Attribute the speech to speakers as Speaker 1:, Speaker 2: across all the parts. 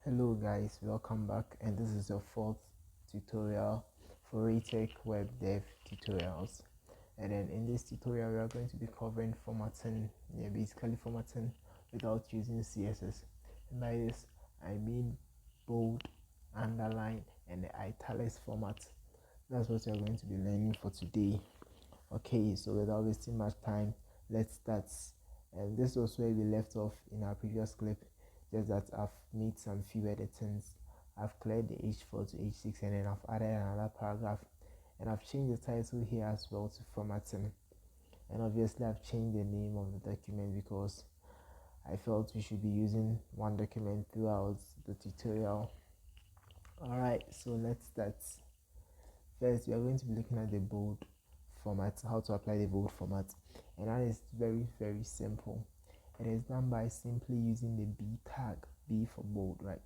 Speaker 1: Hello guys, welcome back, and this is your fourth tutorial for retech web dev tutorials. And then in this tutorial we are going to be covering formatting, basically formatting without using CSS. And by this I mean bold, underline, and the italics format. That's what we are going to be learning for today. Okay, so without wasting much time, let's start. And this was where we left off in our previous clip, just that I've made some few editings. I've cleared the H4 to H6, and then I've added another paragraph, and I've changed the title here as well to formatting. And obviously I've changed the name of the document because I felt we should be using one document throughout the tutorial. Alright, so let's start. First, we are going to be looking at the bold format, how to apply the bold format, and that is very simple. It is done by simply using the B tag, B for bold, right?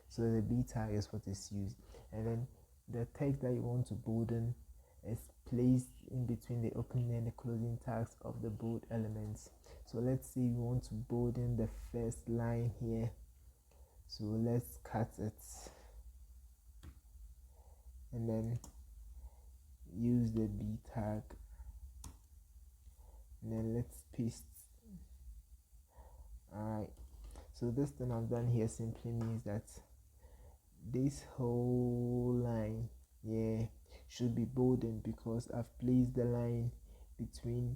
Speaker 1: So the B tag is what is used, and then the text that you want to bolden is placed in between the opening and the closing tags of the bold elements. So let's say we want to bolden the first line here, so let's cut it and then use the B tag, and then let's paste. Alright, so this thing I've done here simply means that this whole line should be boldened because I've placed the line between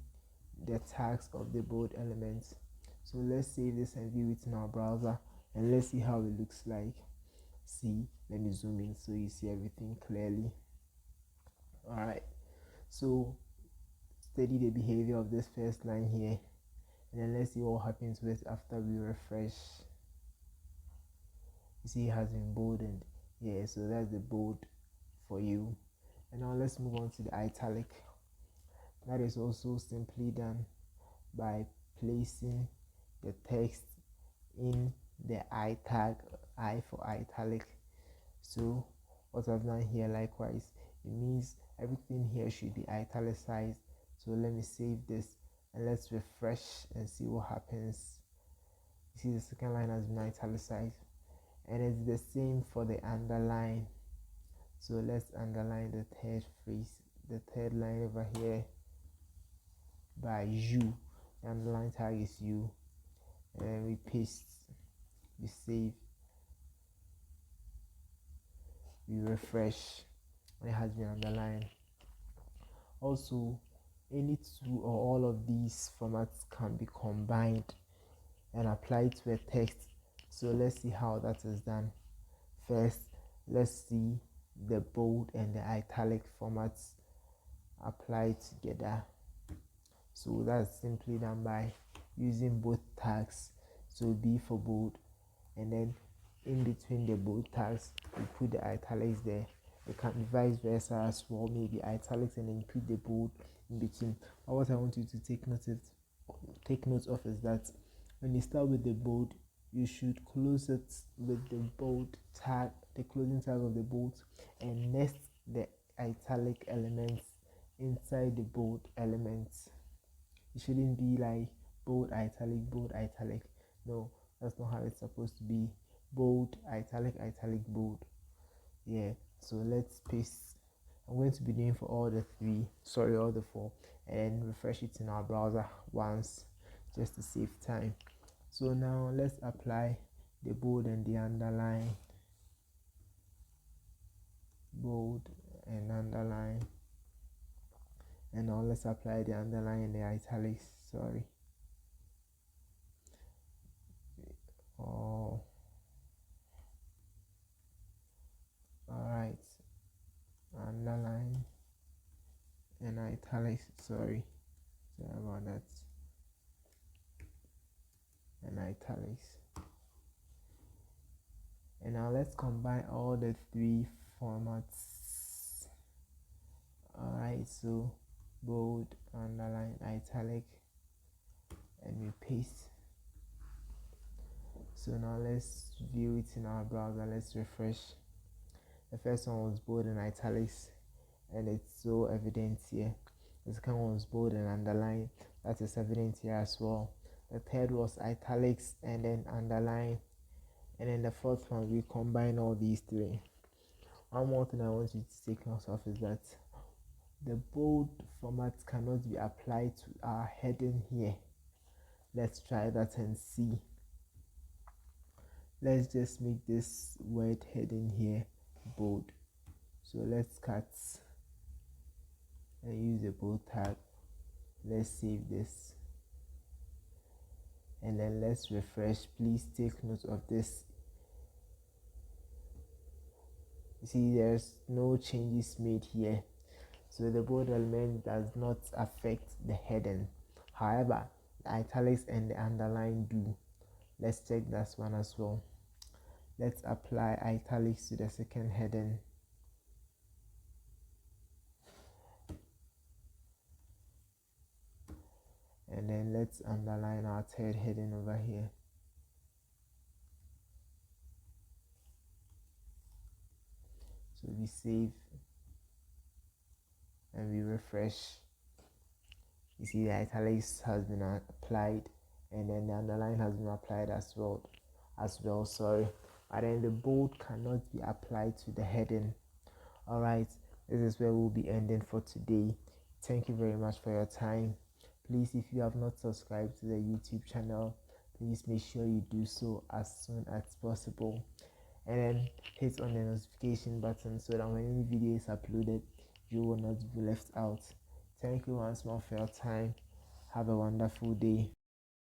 Speaker 1: the tags of the bold elements. So let's save this and view it in our browser, and let's see how it looks like. Let me zoom in so you see everything clearly. Alright, so study the behavior of this first line here, and then let's see what happens with after we refresh. You see it has been boldened. So that's the bold for you. And now let's move on to the italic. That is also simply done by placing the text in the I tag, I for italic. So what I've done here likewise, it means everything here should be italicized. So let me save this and let's refresh and see what happens. You see the second line has been italicized, and it's the same for the underline. So let's underline the third phrase, the third line over here by U. The underline tag is U, and then we paste, we save, we refresh, and it has been underlined. Also, any two or all of these formats can be combined and applied to a text. So let's see how that is done. First, let's see the bold and the italic formats applied together. So that's simply done by using both tags. So B for bold, and then in between the bold tags we put the italics there. It can be vice versa as well, maybe italics and then put the bold in between. But what I want you to take note of is that when you start with the bold, you should close it with the bold tag, the closing tag of the bold, and nest the italic elements inside the bold elements. It shouldn't be like bold italic. No, that's not how it's supposed to be. Bold italic bold. So let's paste. I'm going to be doing for all the four, and refresh it in our browser once just to save time. So now let's apply the bold and the underline. Bold and underline. And now let's apply the underline and the italics. Alright. Underline and italics. Sorry about that. And italics. And now let's combine all the three formats. Alright, so bold, underline, italic, and we paste. So now let's view it in our browser. Let's refresh. The first one was bold and italics, and it's so evident here. The second one was bold and underline, that is evident here as well. The third was italics and then underline, And then the fourth one, we combine all these three. One more thing I want you to take note of is that the bold format cannot be applied to our heading here. Let's try that and see. Let's just make this word heading here bold. So let's cut and use the bold tag. Let's save this and then let's refresh. Please take note of this. You see, there's no changes made here, so the bold element does not affect the heading. However, the italics and the underline do. Let's check that one as well. Let's apply italics to the second heading. And then let's underline our third heading over here. So we save and we refresh. You see the italics has been applied and then the underline has been applied as well, sorry. But then the bold cannot be applied to the heading. Alright, this is where we'll be ending for today. Thank you very much for your time. Please, if you have not subscribed to the YouTube channel, please make sure you do so as soon as possible. And then hit on the notification button so that when any video is uploaded, you will not be left out. Thank you once more for your time. Have a wonderful day.